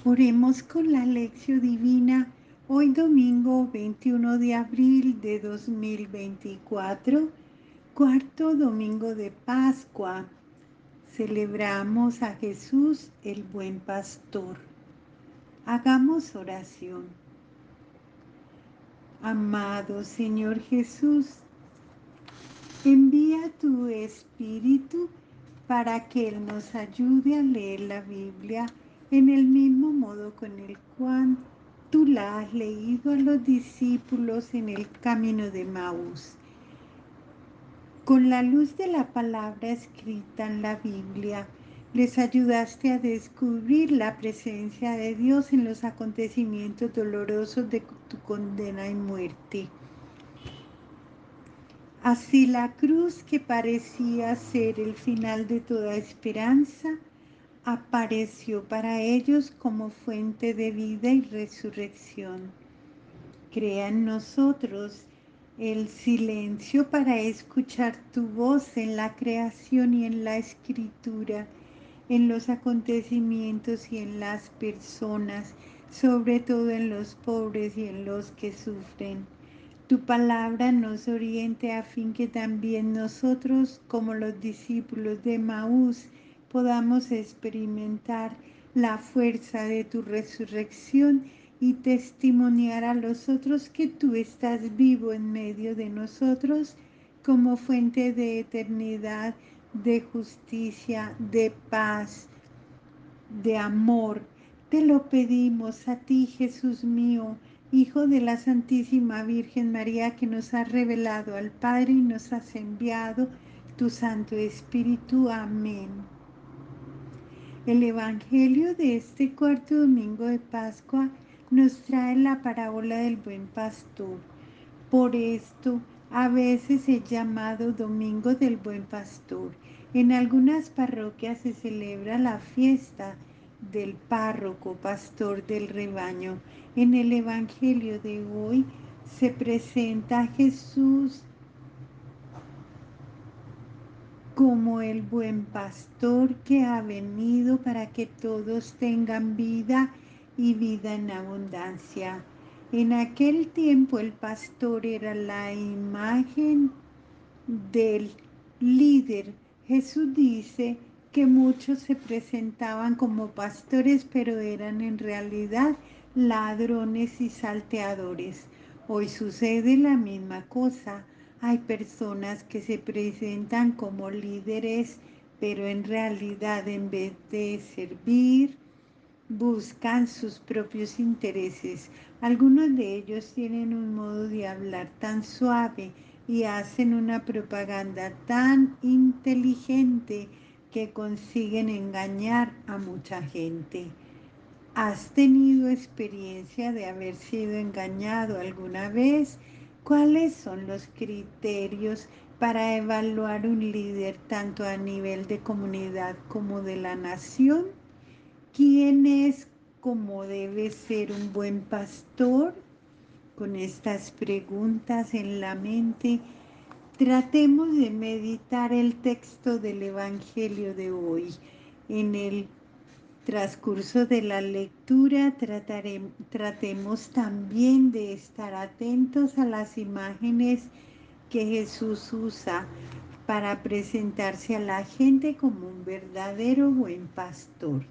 Oremos con la lección divina hoy domingo 21 de abril de 2024, cuarto domingo de Pascua. Celebramos a Jesús el buen pastor. Hagamos oración. Amado Señor Jesús, envía tu Espíritu para que Él nos ayude a leer la Biblia en el mismo modo con el cual tú la has leído a los discípulos en el camino de Maús. Con la luz de la palabra escrita en la Biblia, les ayudaste a descubrir la presencia de Dios en los acontecimientos dolorosos de tu condena y muerte. Así la cruz, que parecía ser el final de toda esperanza, apareció para ellos como fuente de vida y resurrección. Crea en nosotros el silencio para escuchar tu voz en la creación y en la escritura, en los acontecimientos y en las personas, sobre todo en los pobres y en los que sufren. Tu palabra nos oriente a fin que también nosotros, como los discípulos de Maús, podamos experimentar la fuerza de tu resurrección y testimoniar a los otros que tú estás vivo en medio de nosotros como fuente de eternidad, de justicia, de paz, de amor. Te lo pedimos a ti, Jesús mío, Hijo de la Santísima Virgen María, que nos has revelado al Padre y nos has enviado tu Santo Espíritu. Amén. El Evangelio de este cuarto domingo de Pascua nos trae la parábola del buen pastor. Por esto, a veces es llamado Domingo del Buen Pastor. En algunas parroquias se celebra la fiesta del párroco, pastor del rebaño. En el Evangelio de hoy se presenta a Jesús como el buen pastor que ha venido para que todos tengan vida y vida en abundancia. En aquel tiempo el pastor era la imagen del líder. Jesús dice que muchos se presentaban como pastores, pero eran en realidad ladrones y salteadores. Hoy sucede la misma cosa. Hay personas que se presentan como líderes, pero en realidad en vez de servir, buscan sus propios intereses. Algunos de ellos tienen un modo de hablar tan suave y hacen una propaganda tan inteligente que consiguen engañar a mucha gente. ¿Has tenido experiencia de haber sido engañado alguna vez? ¿Cuáles son los criterios para evaluar un líder tanto a nivel de comunidad como de la nación? ¿Quién es como debe ser un buen pastor? Con estas preguntas en la mente, tratemos de meditar el texto del Evangelio de hoy. En el transcurso de la lectura tratemos también de estar atentos a las imágenes que Jesús usa para presentarse a la gente como un verdadero buen pastor.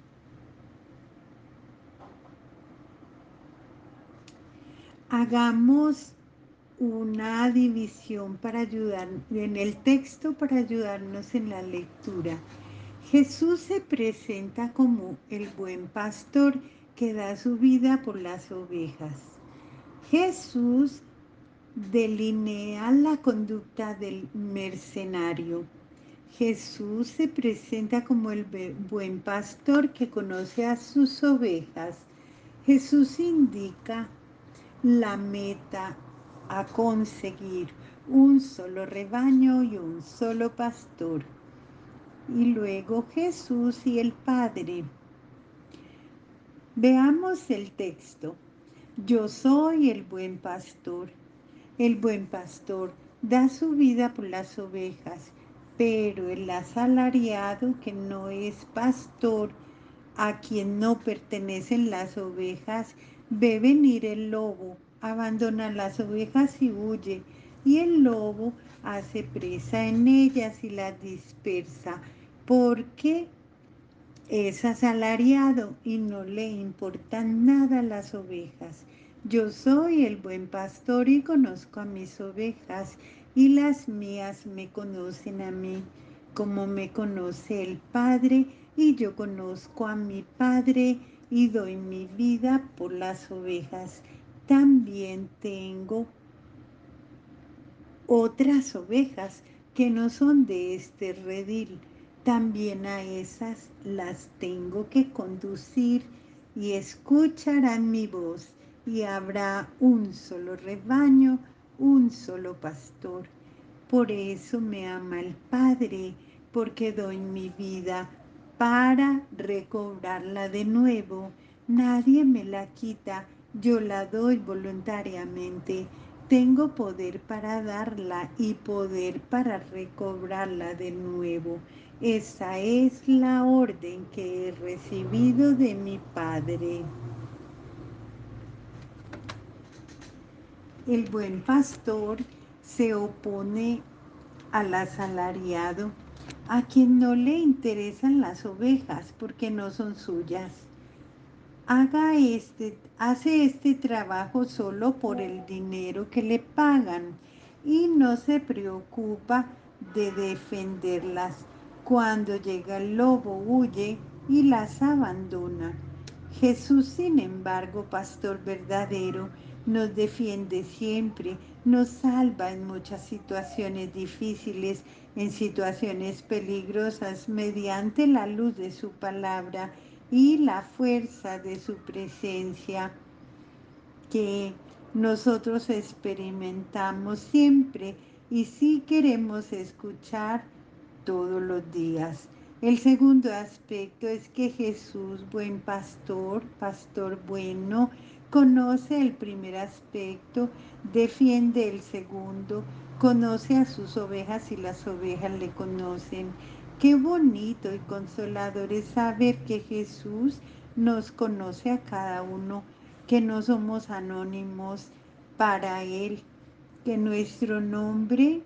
Hagamos una división para ayudar en el texto para ayudarnos en la lectura. Jesús se presenta como el buen pastor que da su vida por las ovejas. Jesús delinea la conducta del mercenario. Jesús se presenta como el buen pastor que conoce a sus ovejas. Jesús indica la meta a conseguir: un solo rebaño y un solo pastor. Y luego Jesús y el Padre. Veamos el texto. Yo soy el buen pastor. El buen pastor da su vida por las ovejas, pero el asalariado, que no es pastor, A quien no pertenecen las ovejas, ve venir el lobo, abandona las ovejas y huye, y el lobo hace presa en ellas y las dispersa, porque es asalariado y no le importan nada las ovejas. Yo soy el buen pastor y conozco a mis ovejas, y las mías me conocen a mí, como me conoce el Padre, y yo conozco a mi Padre y doy mi vida por las ovejas. También tengo otras ovejas que no son de este redil. También a esas las tengo que conducir y escucharán mi voz, y habrá un solo rebaño, un solo pastor. Por eso me ama el Padre, porque doy mi vida para recobrarla de nuevo. Nadie me la quita, yo la doy voluntariamente. Tengo poder para darla y poder para recobrarla de nuevo. Esa es la orden que he recibido de mi Padre. El buen pastor se opone al asalariado, a quien no le interesan las ovejas porque no son suyas. Hace este trabajo solo por el dinero que le pagan y no se preocupa de defenderlas. Cuando llega el lobo, huye y las abandona. Jesús, sin embargo, pastor verdadero, nos defiende siempre, nos salva en muchas situaciones difíciles, en situaciones peligrosas, mediante la luz de su palabra y la fuerza de su presencia que nosotros experimentamos siempre y si queremos escuchar todos los días. El segundo aspecto es que Jesús, buen pastor, pastor bueno, conoce el primer aspecto, defiende el segundo, conoce a sus ovejas y las ovejas le conocen. Qué bonito y consolador es saber que Jesús nos conoce a cada uno, que no somos anónimos para Él, que nuestro nombre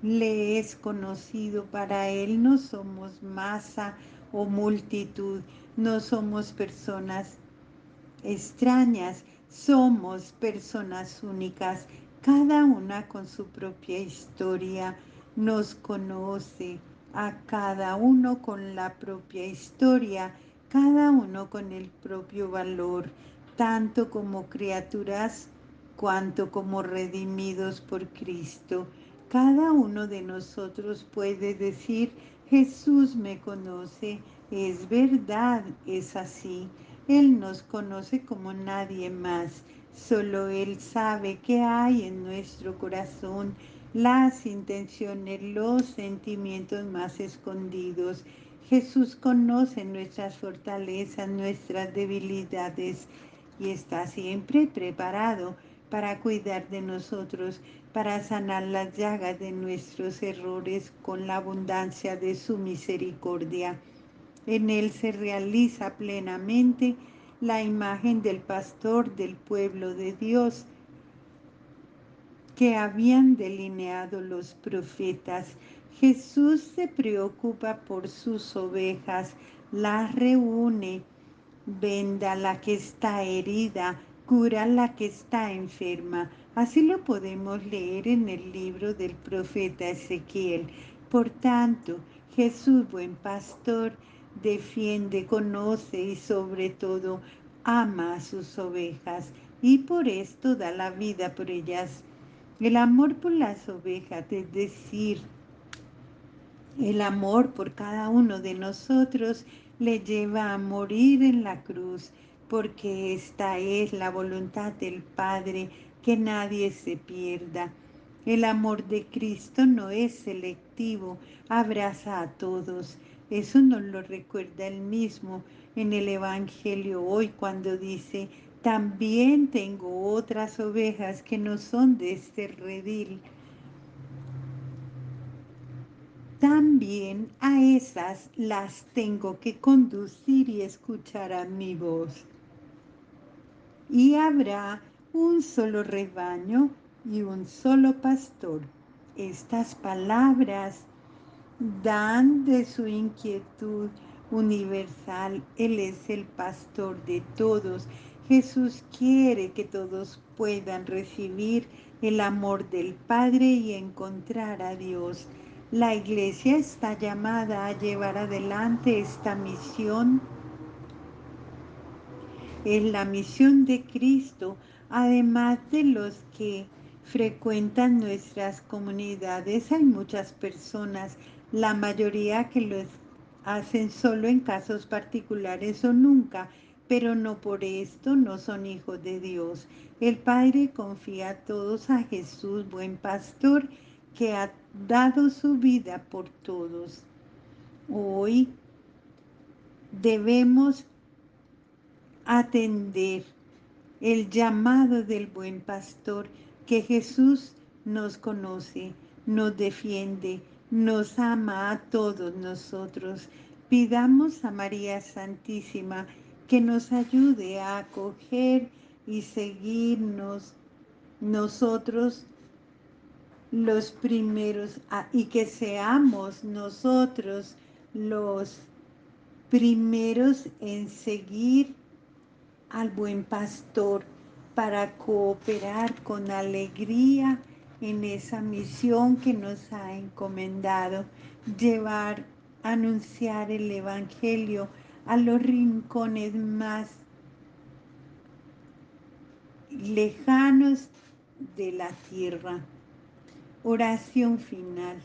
le es conocido. Para Él no somos masa o multitud, no somos personas extrañas, somos personas únicas, cada una con su propia historia. Nos conoce a cada uno con la propia historia, cada uno con el propio valor, tanto como criaturas cuanto como redimidos por Cristo. Cada uno de nosotros puede decir, Jesús me conoce, es verdad, es así. Él nos conoce como nadie más. Solo Él sabe qué hay en nuestro corazón, las intenciones, los sentimientos más escondidos. Jesús conoce nuestras fortalezas, nuestras debilidades y está siempre preparado para cuidar de nosotros, para sanar las llagas de nuestros errores con la abundancia de su misericordia. En él se realiza plenamente la imagen del pastor del pueblo de Dios que habían delineado los profetas. Jesús se preocupa por sus ovejas, las reúne, venda la que está herida, cura la que está enferma. Así lo podemos leer en el libro del profeta Ezequiel. Por tanto, Jesús, buen pastor, defiende, conoce y sobre todo ama a sus ovejas y por esto da la vida por ellas. El amor por las ovejas, es decir, el amor por cada uno de nosotros le lleva a morir en la cruz, porque esta es la voluntad del Padre, que nadie se pierda. El amor de Cristo no es selectivo, abraza a todos. Eso nos lo recuerda él mismo en el Evangelio hoy cuando dice, también tengo otras ovejas que no son de este redil. también a esas las tengo que conducir y escuchar a mi voz. Y habrá un solo rebaño y un solo pastor. Estas palabras dan de su inquietud universal. Él es el pastor de todos. Jesús quiere que todos puedan recibir el amor del Padre y encontrar a Dios. La iglesia está llamada a llevar adelante esta misión. Es la misión de Cristo, además de los que frecuentan nuestras comunidades. Hay muchas personas, la mayoría que lo hacen solo en casos particulares o nunca, pero no por esto no son hijos de Dios. El Padre confía a todos a Jesús, buen pastor, que ha dado su vida por todos. Hoy debemos atender el llamado del buen pastor, que Jesús nos conoce, nos defiende, nos ama a todos nosotros. Pidamos a María Santísima que nos ayude a acoger y seguirnos nosotros los primeros y que seamos nosotros los primeros en seguir al buen pastor para cooperar con alegría en esa misión que nos ha encomendado, llevar, anunciar el Evangelio a los rincones más lejanos de la tierra. Oración final.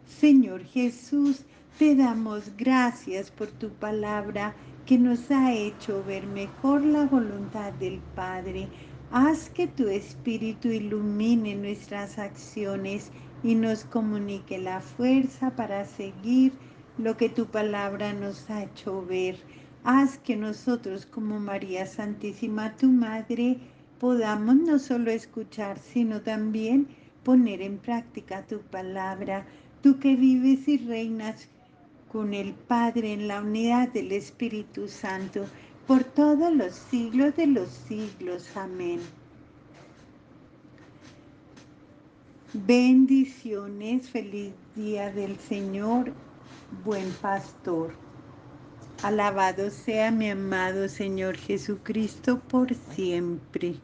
Señor Jesús, te damos gracias por tu palabra que nos ha hecho ver mejor la voluntad del Padre. Haz que tu Espíritu ilumine nuestras acciones y nos comunique la fuerza para seguir lo que tu palabra nos ha hecho ver. Haz que nosotros, como María Santísima, tu Madre, podamos no solo escuchar, sino también poner en práctica tu palabra. Tú que vives y reinas con el Padre en la unidad del Espíritu Santo, por todos los siglos de los siglos. Amén. Bendiciones, feliz día del Señor, buen pastor. Alabado sea mi amado Señor Jesucristo por siempre.